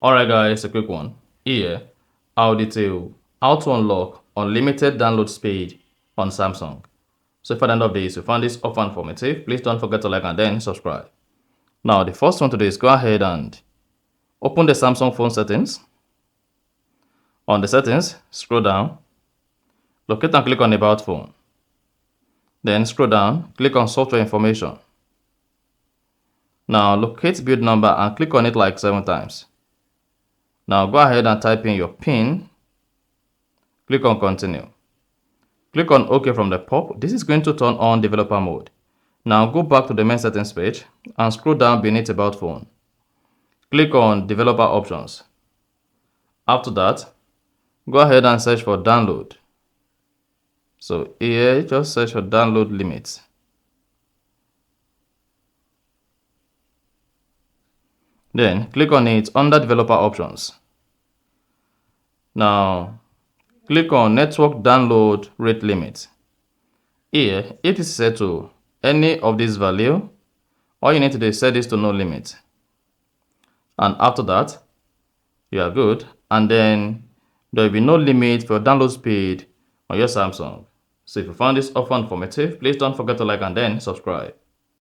Alright guys, a quick one. Here, I'll detail how to unlock unlimited download speed on Samsung. So if at the end of this you found this offer informative, please don't forget to like and then subscribe. Now the first one to do is go ahead and open the Samsung phone settings. On the settings, scroll down, locate and click on about phone. Then scroll down, click on software information. Now locate build number and click on it like 7 times. Now go ahead and type in your PIN. Click on continue. Click on OK from the pop. This is going to turn on developer mode. Now go back to the main settings page and scroll down beneath about phone. Click on developer options. After that, go ahead and search for download. So here, just search for download limits. Then click on it under developer options. Now click on network download rate limit. Here, if it is set to any of these value, all you need to do is set this to no limit. And after that, you are good. And then there will be no limit for download speed on your Samsung. So if you found this offer informative, please don't forget to like and then subscribe.